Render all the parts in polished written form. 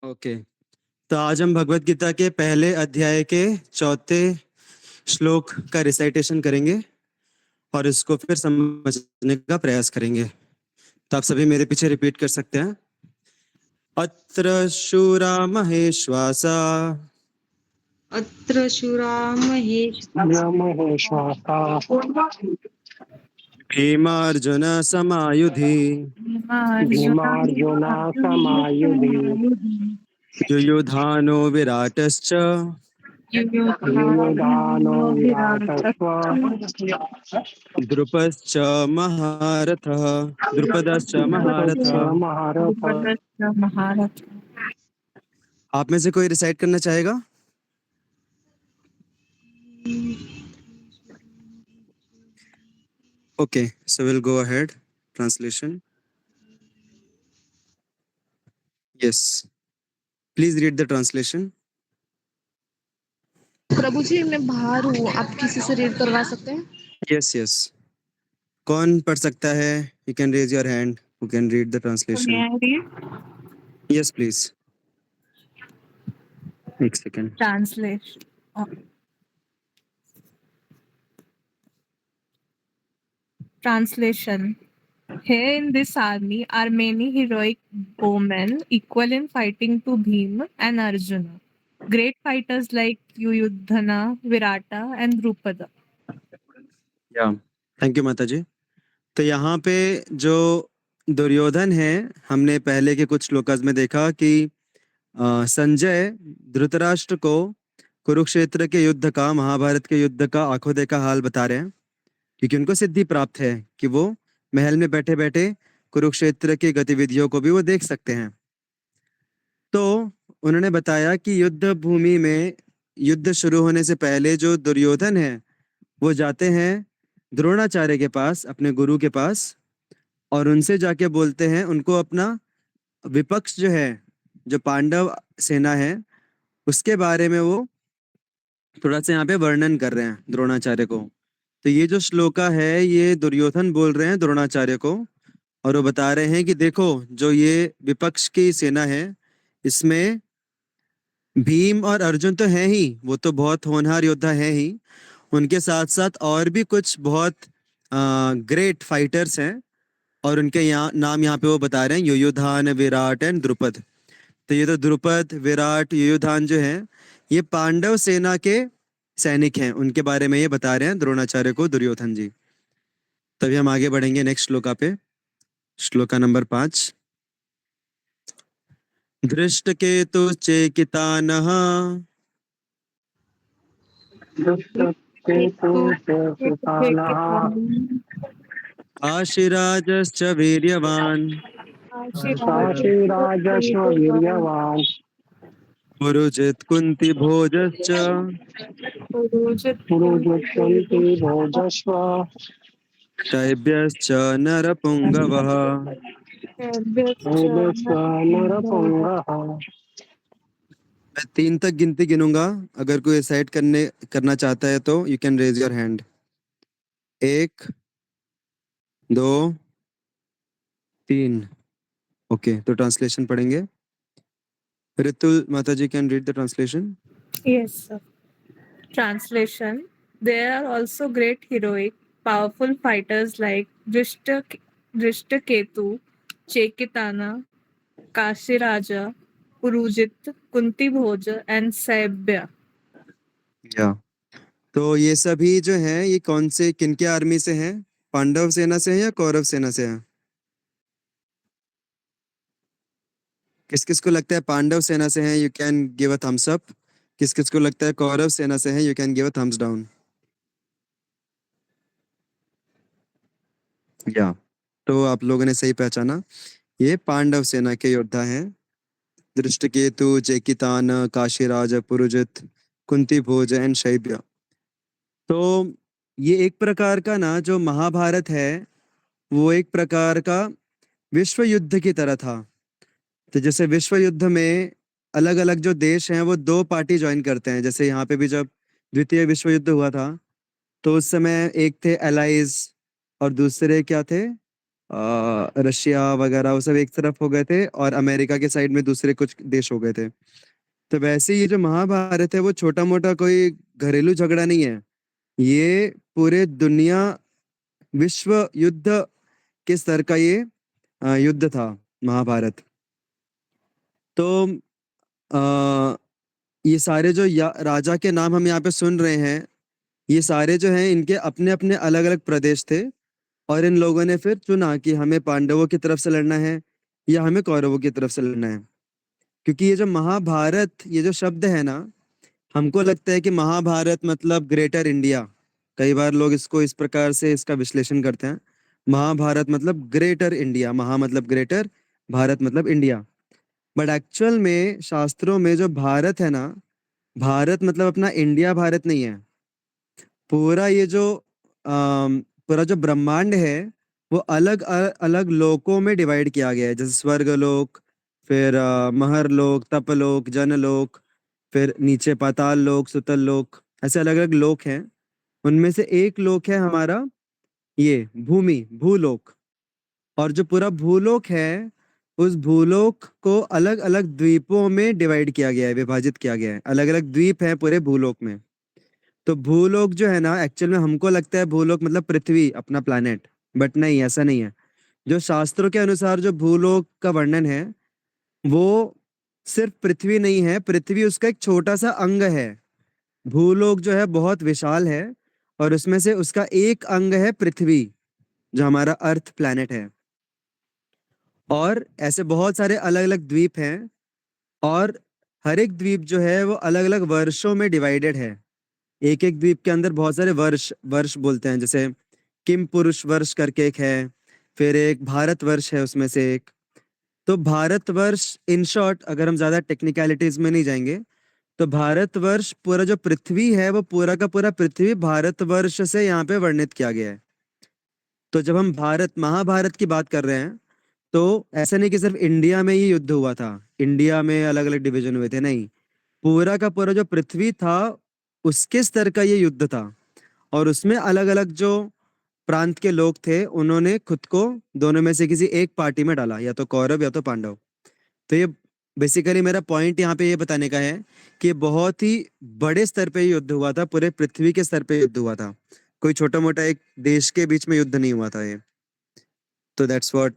Okay, तो आज हम भगवत गीता के पहले अध्याय के चौथे श्लोक का रिसाइटेशन करेंगे और इसको फिर समझने का प्रयास करेंगे। तो आप सभी मेरे पीछे रिपीट कर सकते हैं। अत्र शूरा महेश्वासा अत्र शूरा महेश्वासा भीमार्जुन समायुधि भीमार्जुना समायुधि युयुधानो विराटश्च युयुधानो विराटस्व द्रुपदश्च महारथः द्रुपदश्च द्रुपदश्च महारथः। महारथ। आप में से कोई रिसाइट करना चाहेगा? Okay, so we'll go ahead. Translation. Yes. Please read the translation. प्रभु जी मैं बाहर हूँ, आप किसी से रीड करवा सकते हैं? Yes, yes. कौन पढ़ सकता है? You can raise your hand. Who can read the translation? Yes, please. एक second. Translation. Translation. Here in this army are many heroic bowmen equal in fighting to Bhim and Arjuna. Great fighters like Yuyudhana, Virata and Drupada. Yeah. Thank you, माता जी। तो यहाँ पे जो दुर्योधन है, हमने पहले के कुछ श्लोकास में देखा कि संजय धृतराष्ट्र को कुरुक्षेत्र के युद्ध का, महाभारत के युद्ध का आंखों देखा हाल बता रहे हैं, क्योंकि उनको सिद्धि प्राप्त है कि वो महल में बैठे बैठे कुरुक्षेत्र की गतिविधियों को भी वो देख सकते हैं। तो उन्होंने बताया कि युद्ध भूमि में युद्ध शुरू होने से पहले जो दुर्योधन है वो जाते हैं द्रोणाचार्य के पास, अपने गुरु के पास, और उनसे जाके बोलते हैं, उनको अपना विपक्ष जो है, जो पांडव सेना है, उसके बारे में वो थोड़ा सा यहाँ पे वर्णन कर रहे हैं द्रोणाचार्य को। तो ये जो श्लोका है ये दुर्योधन बोल रहे हैं द्रोणाचार्य को, और वो बता रहे हैं कि देखो जो ये विपक्ष की सेना है इसमें भीम और अर्जुन तो है ही, वो तो बहुत होनहार योद्धा है ही, उनके साथ साथ और भी कुछ बहुत ग्रेट फाइटर्स हैं, और उनके नाम यहाँ पे वो बता रहे हैं, युयुधान, विराट एंड द्रुपद। तो ये तो द्रुपद, विराट, युयुधान जो हैं ये पांडव सेना के सैनिक हैं, उनके बारे में ये बता रहे हैं द्रोणाचार्य को दुर्योधन जी। तभी हम आगे बढ़ेंगे नेक्स्ट श्लोका पे, श्लोका नंबर 5। धृष्टकेतु चेकितानः काशीराजश्च वीर्यवान् काशीराजस्व वीर्यवान् पुरुजित् कुन्तिभोजश्च पुरुजित्कुन्ति भोजस्व शैब्यश्च नरपुङ्गवः। शैब्यश्च नरपुङ्गः। मैं 3 तक गिनती गिनूंगा, अगर कोई डिसाइड करना चाहता है तो you can raise your hand. 1, 2, 3। Okay, तो ट्रांसलेशन पढ़ेंगे। Ritul Mata ji can read the translation. Yes, sir. Translation. There are also great heroic, powerful fighters like Drishtaketu, Chekitana, Kashiraja, Purujit, Kunti Bhoja and Saibya. या तो ये सभी जो हैं ये कौन से, किनके आर्मी से हैं? पांडव सेना से हैं या कौरव सेना से हैं? किस किस को लगता है पांडव सेना से हैं? You can give a thumbs up. किस किस को लगता है कौरव सेना से हैं? You can give a thumbs down. या तो आप लोगों ने सही पहचाना, ये पांडव सेना के योद्धा हैं। दृष्टकेतु, चेकितान, काशीराज, पुरुजित, कुंती भोज एंड शैब्य। तो ये एक प्रकार का ना, जो महाभारत है वो एक प्रकार का विश्व युद्ध की तरह था। तो जैसे विश्व युद्ध में अलग अलग जो देश हैं वो 2 पार्टी ज्वाइन करते हैं, जैसे यहाँ पे भी जब द्वितीय विश्व युद्ध हुआ था तो उस समय एक थे एलाइज और दूसरे क्या थे? रशिया वगैरह वो सब एक तरफ हो गए थे और अमेरिका के साइड में दूसरे कुछ देश हो गए थे। तो वैसे ये जो महाभारत है वो छोटा मोटा कोई घरेलू झगड़ा नहीं है। ये पूरे दुनिया विश्व युद्ध के स्तर का ये युद्ध था महाभारत। तो आ, ये सारे जो राजा के नाम हम यहाँ पे सुन रहे हैं, ये सारे जो हैं इनके अपने अपने अलग अलग प्रदेश थे। और इन लोगों ने फिर चुना कि हमें पांडवों की तरफ से लड़ना है या हमें कौरवों की तरफ से लड़ना है। क्योंकि ये जो महाभारत ये जो शब्द है ना, हमको लगता है कि महाभारत मतलब ग्रेटर इंडिया। कई बार लोग इसको इस प्रकार से इसका विश्लेषण करते हैं, महाभारत मतलब ग्रेटर इंडिया, महा मतलब ग्रेटर, भारत मतलब इंडिया। बट एक्चुअल में शास्त्रों में जो भारत है ना, भारत मतलब अपना इंडिया भारत नहीं है। पूरा ये जो पूरा जो ब्रह्मांड है वो अलग अलग लोकों में डिवाइड किया गया है। जैसे स्वर्ग लोक, फिर महर लोक, तपलोक, जनलोक, फिर नीचे पाताल लोक, सुतल लोक, ऐसे अलग अलग लोक हैं। उनमें से एक लोक है हमारा ये भूमि, भूलोक। और जो पूरा भूलोक है उस भूलोक को अलग अलग द्वीपों में डिवाइड किया गया है, विभाजित किया गया है। अलग अलग द्वीप हैं पूरे भूलोक में। तो भूलोक जो है ना, एक्चुअल में हमको लगता है भूलोक मतलब पृथ्वी, अपना प्लैनेट। बट नहीं, ऐसा नहीं है। जो शास्त्रों के अनुसार जो भूलोक का वर्णन है वो सिर्फ पृथ्वी नहीं है, पृथ्वी उसका एक छोटा सा अंग है। भूलोक जो है बहुत विशाल है और उसमें से उसका एक अंग है पृथ्वी, जो हमारा अर्थ प्लैनेट है। और ऐसे बहुत सारे अलग अलग द्वीप हैं। और हर एक द्वीप जो है वो अलग अलग वर्षों में डिवाइडेड है। एक एक द्वीप के अंदर बहुत सारे वर्ष वर्ष बोलते हैं। जैसे किम पुरुष वर्ष करके एक है, फिर एक भारत वर्ष है उसमें से एक। तो भारतवर्ष इन शॉर्ट, अगर हम ज्यादा टेक्निकलिटीज में नहीं जाएंगे, तो भारतवर्ष पूरा जो पृथ्वी है वो पूरा का पूरा पृथ्वी भारतवर्ष से यहाँ पे वर्णित किया गया है। तो जब हम भारत महाभारत की बात कर रहे हैं तो ऐसा नहीं कि सिर्फ इंडिया में ही युद्ध हुआ था, इंडिया में अलग अलग डिवीजन हुए थे, नहीं। पूरा का पूरा जो पृथ्वी था उसके स्तर का ये युद्ध था। और उसमें अलग अलग जो प्रांत के लोग थे उन्होंने खुद को दोनों में से किसी एक पार्टी में डाला, या तो कौरव या तो पांडव। तो ये बेसिकली मेरा पॉइंट यहाँ पे ये बताने का है कि बहुत ही बड़े स्तर पे युद्ध हुआ था, पूरे पृथ्वी के स्तर पे युद्ध हुआ था। कोई छोटा मोटा एक देश के बीच में युद्ध नहीं हुआ था ये। तो that's what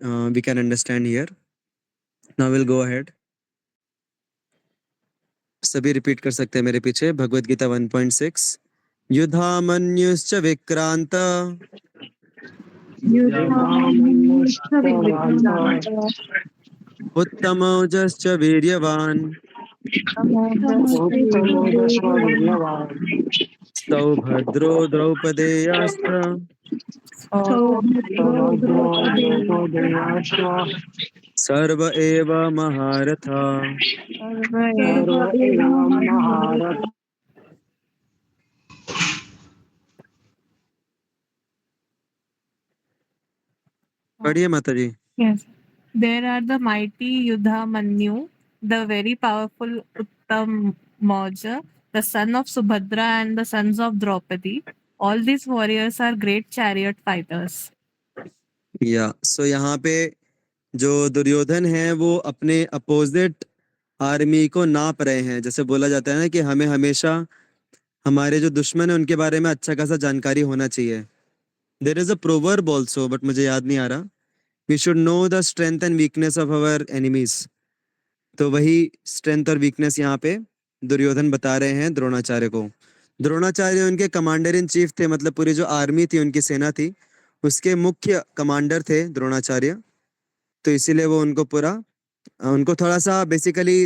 we can understand here. Now will go ahead. सभी रिपीट कर सकते हैं मेरे पीछे। भगवत गीता 1.6। युधामन्युश्च विक्रांत उत्तमौजश्च वीर्यवान् सौभद्रो द्रौपदेयाश्च सर्व एव महारथा। पढ़िए माता जी। Yes. There are the mighty Yudhamanyu, the very powerful Uttamauja, the son of Subhadra and the sons of Draupadi. All these warriors are great chariot fighters. या सो यहाँ पे जो दुर्योधन है वो अपने अपोजिट आर्मी को नाप रहे हैं। जैसे बोला जाता है ना कि हमें हमेशा हमारे जो दुश्मन है उनके बारे में अच्छा खासा जानकारी होना चाहिए। There is a proverb also, but मुझे याद नहीं आ रहा। We should know the strength and weakness of our enemies. तो वही स्ट्रेंथ और वीकनेस यहाँ पे दुर्योधन बता रहे हैं द्रोणाचार्य को। द्रोणाचार्य उनके कमांडर इन चीफ थे, मतलब पूरी जो आर्मी थी उनकी सेना थी उसके मुख्य कमांडर थे द्रोणाचार्य। तो इसीलिए वो उनको पूरा उनको थोड़ा सा बेसिकली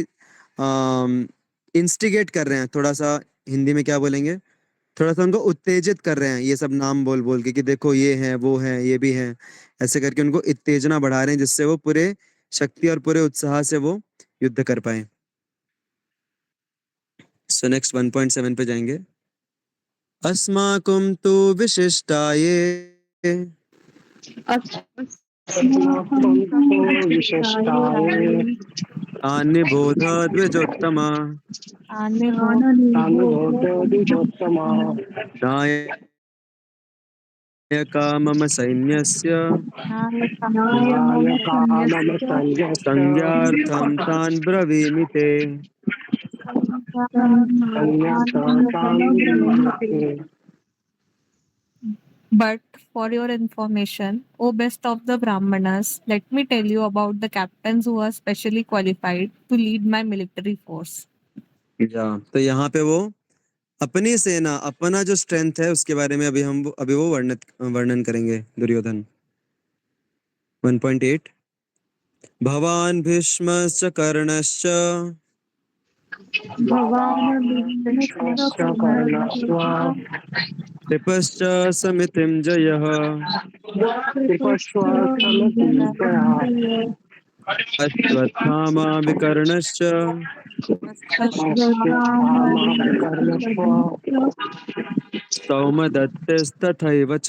इंस्टिगेट कर रहे हैं। थोड़ा सा हिंदी में क्या बोलेंगे, थोड़ा सा उनको उत्तेजित कर रहे हैं ये सब नाम बोल बोल के कि देखो ये है वो है ये भी है। ऐसे करके उनको उत्तेजना बढ़ा रहे हैं जिससे वो पूरे शक्ति और पूरे उत्साह से वो युद्ध कर पाए। सो नेक्स्ट 1.7 पे जाएंगे। अस्माकं तु विशिष्टाये निबोध द्विजोत्तमा यका मम सैन्यस्य नायका मम सैन्यस्य संज्ञार्थं तान् ब्रवीमि ते। But for your information, O best of the Brahmanas, let me tell you about the captains who are specially qualified to lead my military force. तो यहाँ पे वो अपनी सेना, अपना जो स्ट्रेंथ है उसके बारे में अभी वो वर्णन करेंगे दुर्योधन। 1.8 भवान् भीष्मश्च कर्णश्च कृपश्च समितिञ्जयः अश्वत्थामा विकर्णश्च सौमदत्तिस्तथैव च।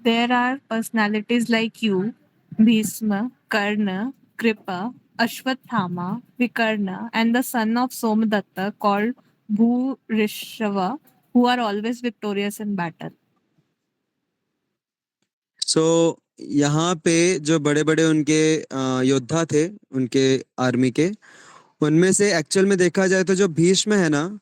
There are personalities like you, Bhisma, Karna, Kripa, Ashwathama, Vikarna, and the son of Somadatta called Bhurishava, who are always victorious in battle. यहाँ पे जो बड़े बड़े उनके योद्धा थे उनके आर्मी के, उनमें से एक्चुअल में देखा जाए तो जो भीष्म है ना,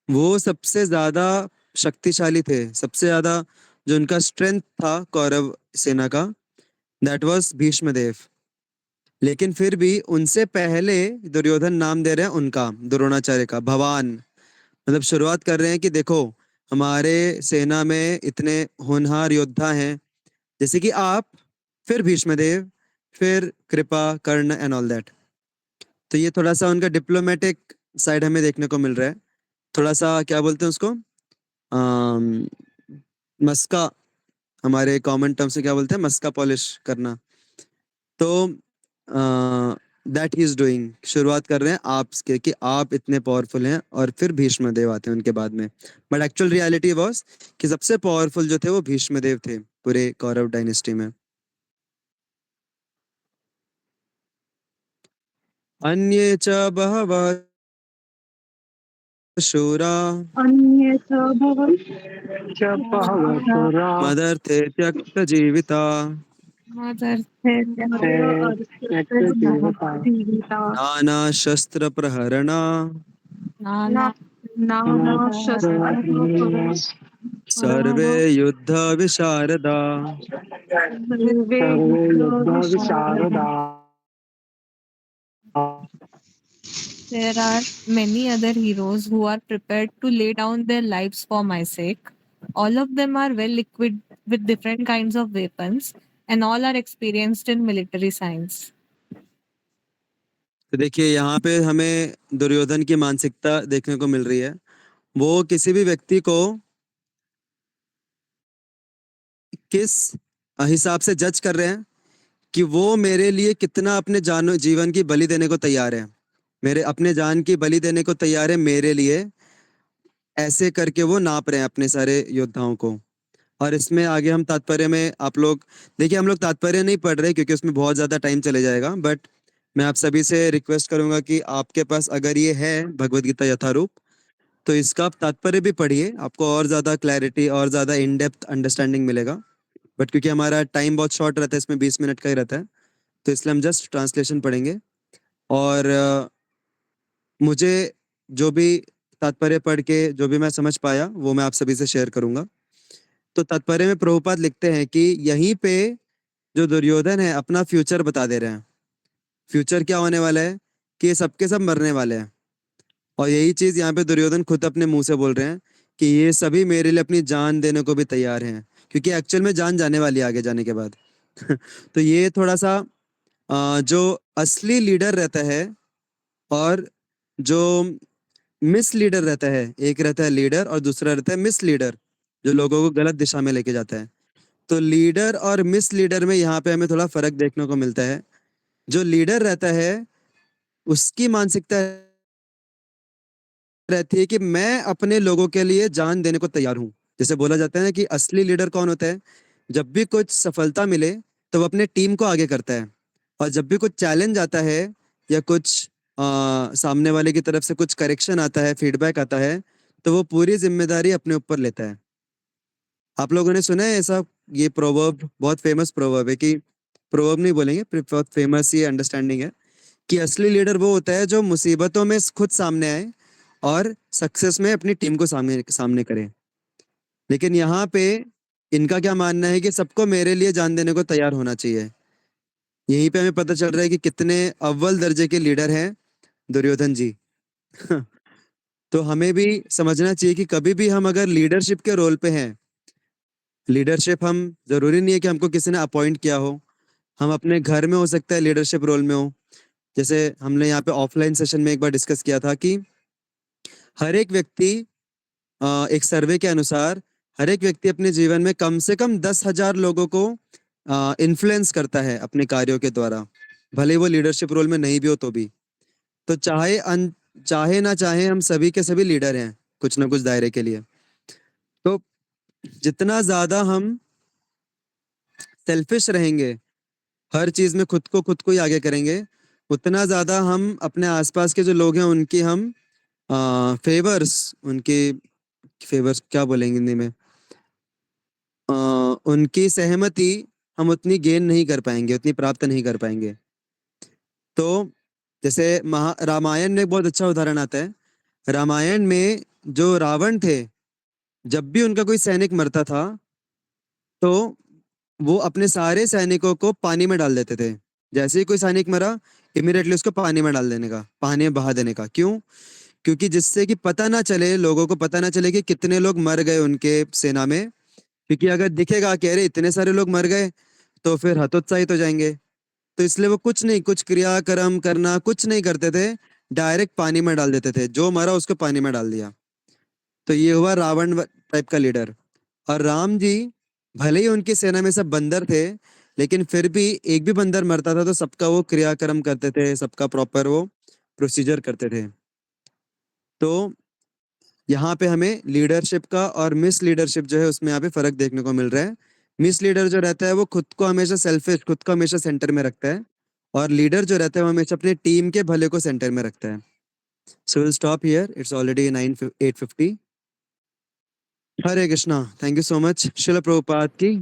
वो सबसे ज्यादा शक्तिशाली थे। सबसे ज्यादा जो उनका स्ट्रेंथ था कौरव सेना का, दैट वाज भीष्म देव। लेकिन फिर भी उनसे पहले दुर्योधन नाम दे रहे हैं उनका, द्रोणाचार्य का, भवान। मतलब शुरुआत कर रहे हैं कि देखो हमारे सेना में इतने होनहार योद्धा हैं, जैसे कि आप, फिर भीष्मदेव, फिर कृपा, कर्ण एंड ऑल दैट। तो ये थोड़ा सा उनका डिप्लोमेटिक साइड हमें देखने को मिल रहा है। थोड़ा सा क्या बोलते हैं उसको, अम, मस्का, हमारे कॉमन टर्म से क्या बोलते हैं, मस्का पॉलिश करना। तो दैट ही इज डूइंग, शुरुआत कर रहे हैं आपके कि आप इतने पावरफुल हैं, और फिर भीष्मदेव आते हैं उनके बाद में। बट एक्चुअल रियलिटी वाज कि सबसे पावरफुल जो थे वो भीष्मदेव थे पूरे कौरव डायनेस्टी में। अन्ये च बहवः शूरा मदर्थे त्यक्तजीविता नानाशस्त्रप्रहरणा सर्वे युद्धविशारदा। There are many other heroes who are prepared to lay down their lives for my sake. All of them are well equipped with different kinds of weapons, and all are experienced in military science. तो देखिए यहाँ पे हमें दुर्योधन की मानसिकता देखने को मिल रही है। वो किसी भी व्यक्ति को किस हिसाब से जज कर रहे हैं कि वो मेरे लिए कितना अपने जान जीवन की बलि देने को तैयार है, मेरे अपने जान की बलि देने को तैयार है मेरे लिए, ऐसे करके वो नाप रहे हैं अपने सारे योद्धाओं को। और इसमें आगे हम तात्पर्य में आप लोग देखिए, हम लोग तात्पर्य नहीं पढ़ रहे क्योंकि उसमें बहुत ज़्यादा टाइम चले जाएगा। बट मैं आप सभी से रिक्वेस्ट करूंगा कि आपके पास अगर ये है भगवत गीता यथारूप, तो इसका आप तात्पर्य भी पढ़िए, आपको और ज़्यादा क्लैरिटी और ज़्यादा इन डेप्थ अंडरस्टैंडिंग मिलेगा। बट क्योंकि हमारा टाइम बहुत शॉर्ट रहता है, इसमें 20 मिनट का ही रहता है, तो इसलिए हम जस्ट ट्रांसलेशन पढ़ेंगे। और मुझे जो भी तात्पर्य पढ़ के जो भी मैं समझ पाया वो मैं आप सभी से शेयर करूंगा। तो तात्पर्य में प्रभुपाद लिखते हैं कि यहीं पे जो दुर्योधन है अपना फ्यूचर बता दे रहे हैं। फ्यूचर क्या होने वाला है कि ये सबके सब मरने वाले हैं, और यही चीज यहाँ पे दुर्योधन खुद अपने मुंह से बोल रहे हैं कि ये सभी मेरे लिए अपनी जान देने को भी तैयार हैं, क्योंकि एक्चुअल में जान जाने वाली है आगे जाने के बाद। तो ये थोड़ा सा जो असली लीडर रहता है और जो मिस लीडर रहता है, एक रहता है लीडर और दूसरा रहता है मिस लीडर, जो लोगों को गलत दिशा में लेके जाता है। तो लीडर और मिस लीडर में यहाँ पे हमें थोड़ा फर्क देखने को मिलता है। जो लीडर रहता है उसकी मानसिकता रहती है कि मैं अपने लोगों के लिए जान देने को तैयार हूँ। जैसे बोला जाता है ना कि असली लीडर कौन होता है, जब भी कुछ सफलता मिले तो वो अपने टीम को आगे करता है, और जब भी कुछ चैलेंज आता है या कुछ सामने वाले की तरफ से कुछ करेक्शन आता है, फीडबैक आता है, तो वो पूरी जिम्मेदारी अपने ऊपर लेता है। आप लोगों ने सुना है ऐसा? ये प्रोवर्ब बहुत फेमस प्रोवर्ब है कि प्रोवर्ब नहीं बोलेंगे, बहुत फेमस ये अंडरस्टैंडिंग है कि असली लीडर वो होता है जो मुसीबतों में खुद सामने आए और सक्सेस में अपनी टीम को सामने सामने करे। लेकिन यहाँ पे इनका क्या मानना है कि सबको मेरे लिए जान देने को तैयार होना चाहिए। यहीं पे हमें पता चल रहा है कि कितने अव्वल दर्जे के लीडर हैं दुर्योधन जी। तो हमें भी समझना चाहिए कि कभी भी हम अगर लीडरशिप के रोल पे हैं, लीडरशिप हम जरूरी नहीं है कि हमको किसी ने अपॉइंट किया हो, हम अपने घर में हो सकता है लीडरशिप रोल में हो। जैसे हमने यहाँ पे ऑफलाइन सेशन में एक बार डिस्कस किया था कि हर एक व्यक्ति एक सर्वे के अनुसार हर एक व्यक्ति अपने जीवन में कम से कम 10,000 लोगों को इन्फ्लुएंस करता है अपने कार्यों के द्वारा, भले ही वो लीडरशिप रोल में नहीं भी हो तो भी। तो चाहे ना चाहे हम सभी के सभी लीडर हैं कुछ ना कुछ दायरे के लिए। तो जितना ज्यादा हम सेल्फिश रहेंगे, हर चीज में खुद को ही आगे करेंगे, उतना ज्यादा हम अपने आसपास के जो लोग हैं उनकी हम फेवर्स उनके फेवर्स क्या बोलेंगे हिंदी में, अ, उनकी सहमति हम उतनी गेन नहीं कर पाएंगे, उतनी प्राप्त नहीं कर पाएंगे। तो जैसे रामायण में एक बहुत अच्छा उदाहरण आता है। रामायण में जो रावण थे, जब भी उनका कोई सैनिक मरता था तो वो अपने सारे सैनिकों को पानी में डाल देते थे। जैसे ही कोई सैनिक मरा, इमीडिएटली उसको पानी में डाल देने का, पानी में बहा देने का। क्यों? क्योंकि जिससे कि पता ना चले, लोगों को पता ना चले कि कितने लोग मर गए उनके सेना में। क्योंकि अगर दिखेगा कि अरे इतने सारे लोग मर गए तो फिर हतोत्साहित हो जाएंगे। तो इसलिए वो कुछ नहीं, कुछ क्रियाक्रम करना कुछ नहीं करते थे, डायरेक्ट पानी में डाल देते थे, जो मरा उसको पानी में डाल दिया। तो ये हुआ रावण टाइप का लीडर। और राम जी, भले ही उनकी सेना में सब बंदर थे, लेकिन फिर भी एक भी बंदर मरता था तो सबका वो क्रियाक्रम करते थे, सबका प्रॉपर वो प्रोसीजर करते थे। तो यहाँ पे हमें लीडरशिप का और मिस लीडरशिप जो है उसमें यहाँ पे फर्क देखने को मिल रहा है। मिस लीडर जो रहता है वो खुद को हमेशा सेल्फिश, खुद को हमेशा सेंटर में रखता है, और लीडर जो रहता है वो हमेशा अपने टीम के भले को सेंटर में रखता है। So will stop here, it's already 8:50। Hare Krishna. Thank you so much. शिल प्रभुपाद की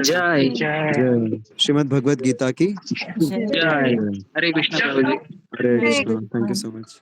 जय जय। श्रीमद् भगवद गीता की जय जय। Hare Krishna Prabhu ji. Hare Krishna. Thank you so much.